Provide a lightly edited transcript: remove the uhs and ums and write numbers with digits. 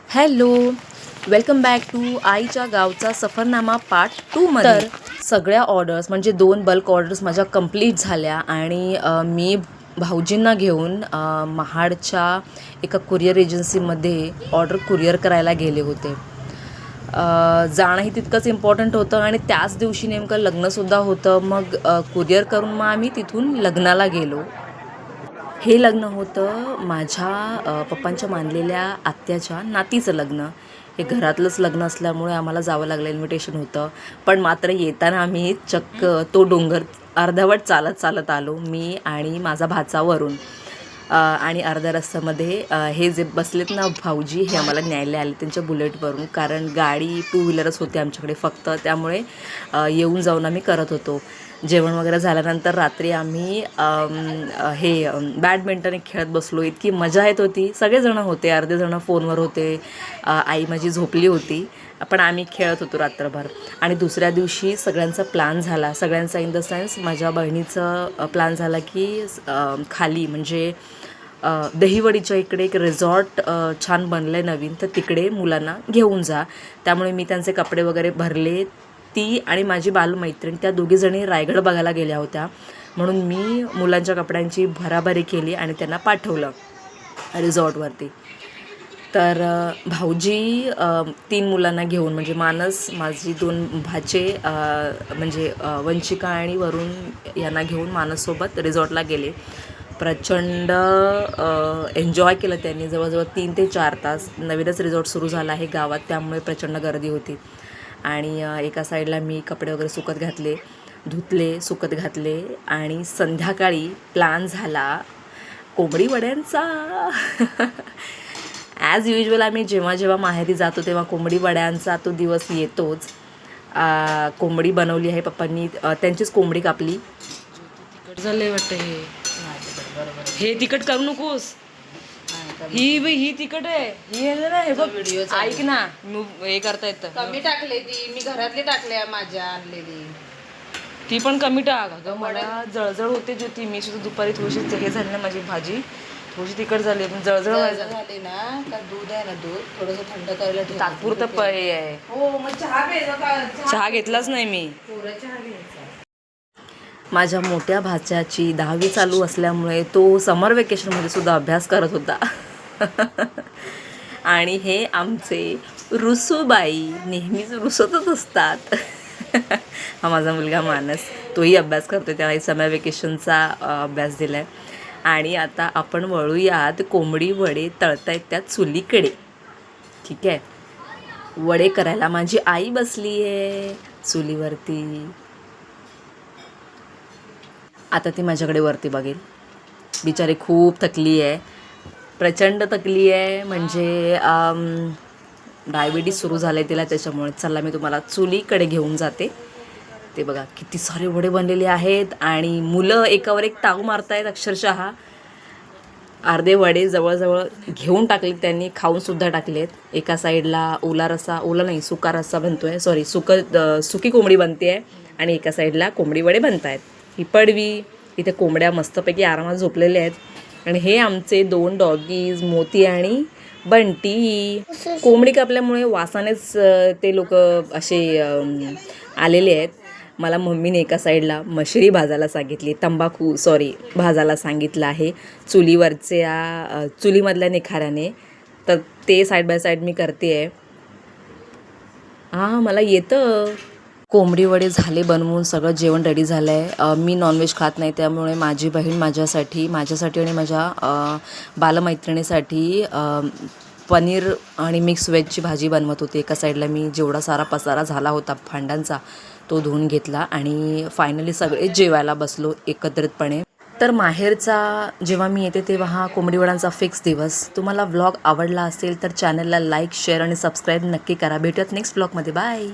Hello, welcome back to आईच्या गावचा Safarnama part 2 मध्ये. तर सगळ्या ऑर्डर्स म्हणजे 2 बल्क ऑर्डर्स माझ्या कंप्लीट झाल्या आणि मी भाऊजींना घेऊन महाडच्या एका कुरिअर एजन्सीमध्ये ऑर्डर कुरिअर करायला गेले होते. जाणंही तितकंच इम्पॉर्टंट होतं आणि त्याच दिवशी नेमकं लग्नसुद्धा होतं. मग कुरिअर करून मग आम्ही तिथून लग्नाला गेलो. हे लग्न होतं माझ्या पप्पांच्या मानलेल्या आत्याच्या नातीचं लग्न. हे घरातलंच लग्न असल्यामुळे आम्हाला जावं लागलं, इन्व्हिटेशन होतं. पण मात्र येताना आम्ही चक्क तो डोंगर अर्धवट चालत चालत आलो, मी आणि माझा भाचा वरून. आणि अर्ध्या रस्त्यामध्ये हे जे बसलेत ना भाऊजी, हे आम्हाला न्यायला आले त्यांच्या बुलेटवरून. कारण गाडी 2 व्हीलरच होती आमच्याकडे फक्त, त्यामुळे येऊन जाऊन आम्ही करत होतो. जेवण वगैरे झाल्यानंतर रात्री आम्ही बॅडमिंटन खेळत बसलो. इतकी मजा येत होती. सगळेजणं होते, अर्धे जणं फोनवर होते, आई माझी झोपली होती, पण आम्ही खेळत होतो रात्रभर. आणि दुसऱ्या दिवशी सगळ्यांचा प्लॅन झाला, सगळ्यांचा इन द सेन्स माझ्या बहिणीचं प्लॅन झाला की खाली म्हणजे दहिवडीच्या इकडे एक रिसॉर्ट छान बनलं आहे नवीन, तर तिकडे मुलांना घेऊन जा. त्यामुळे मी त्यांचे कपडे वगैरे भरले. ती आणि माझी बालमैत्रीण त्या दोघीजणी रायगड बघायला गेल्या होत्या, म्हणून मी मुलांच्या कपड्यांची भराभरी केली आणि त्यांना पाठवलं रिसॉर्टवरती. तर भाऊजी 3 मुलांना घेऊन म्हणजे मानस, माझी 2 भाचे म्हणजे वंशिका आणि वरुण यांना घेऊन मानससोबत रिसॉर्टला गेले. प्रचंड एन्जॉय केलं त्यांनी. जवळजवळ 3 ते 4 तास. नवीनच रिसॉर्ट सुरू झाला आहे गावात, त्यामुळे प्रचंड गर्दी होती. आणि एका साईडला मी कपडे वगैरे सुकत घातले, धुतले, सुकत घातले. आणि संध्याकाळी प्लॅन झाला कोंबडी वड्यांचा. ॲज युजल आम्ही जेव्हा जेव्हा माहेरी जातो तेव्हा कोंबडी वड्यांचा तो दिवस येतोच. कोंबडी बनवली आहे पप्पांनी, त्यांचीच कोंबडी कापली. तिखट झाले वाटतं हे तिखट करू नकोस. ही तिखट आहे, ही आहे ना. हे बघ, ऐक ना, हे करता येतं. कमी टाकले ती, मी घरातली टाकले माझ्या आणलेली. ती पण कमी टाक. अगं मला जळजळ होते ज्योती. मी सुद्धा दुपारी थोडीशी हे झाली ना, माझी भाजी थोडीशी तिखट झाली, पण जळजळ झाली ना. का दूध आहे ना, दूध थोडंसं थंड करायला ठेव. तात्पुरतं पेय आहे. हो, मग चहा घेतलाच नाही मी. चहा घ्यायचा. माझ्या मोठ्या भाच्याची 10वी चालू असल्यामुळे तो समर वेकेशनमध्ये सुद्धा अभ्यास करत होता. आणि हे आमचे रुसूबाई नेहमीच रुसतच असतात. हा माझा मुलगा मानस, तोही अभ्यास करतो, त्यालाही समर वेकेशनचा अभ्यास दिला आहे. आणि आता आपण वळूयात कोंबडी वडे तळतायत त्या चुलीकडे. ठीक आहे, वडे करायला माझी आई बसली आहे चुलीवरती. आता ती माझ्याकडे वरती बघेल. बिचारी खूप थकली आहे, प्रचंड थकली आहे. म्हणजे डायबिटीज सुरू झालं आहे तिला, त्याच्यामुळे. चला मी तुम्हाला चुलीकडे घेऊन जाते. ते बघा किती सारे वडे बनलेले आहेत आणि मुलं एकावर एक ताव मारतायत अक्षरशः. अर्धे वडे जवळजवळ घेऊन टाकले त्यांनी, खाऊनसुद्धा टाकलेत. एका साईडला ओला रस्सा, ओला नाही सुका रस्सा बनतो आहे, सॉरी सुकी कोंबडी बनते आहे. आणि एका साईडला कोंबडी वडे बनत आहेत. ही पडवी, इथे कोंबड्या मस्तपैकी आरामात झोपलेल्या आहेत. आणि हे आमचे 2 डॉगीज, मोती आणि बंटी. कोंबडी कापल्यामुळे वासानेच ते लोक असे आलेले आहेत. मला मम्मीने एका साईडला मशरी भाजायला सांगितली, भाजायला सांगितलं आहे चुलीमधल्या निखाऱ्याने. तर ते साईड बाय साईड मी करते आहे. हां, मला येतं. कोंबडी वडे झाले बनवून, सगळं जेवण रेडी झालं आहे. मी नॉनव्हेज खात नाही, त्यामुळे माझी बहीण माझ्यासाठी आणि माझ्या बालमैत्रिणीसाठी पनीर आणि मिक्स व्हेजची भाजी बनवत होते. एका साईडला मी जेवढा सारा पसारा झाला होता भांड्यांचा तो धुवून घेतला आणि फायनली सगळे जेवायला बसलो एकत्रितपणे. तर माहेरचा जेव्हा मी येते तेव्हा हा कोंबडी वड्यांचा फिक्स दिवस. तुम्हाला व्लॉग आवडला असेल तर चॅनलला लाईक, शेअर आणि सबस्क्राईब नक्की करा. भेटूयात नेक्स्ट व्लॉगमध्ये. बाय.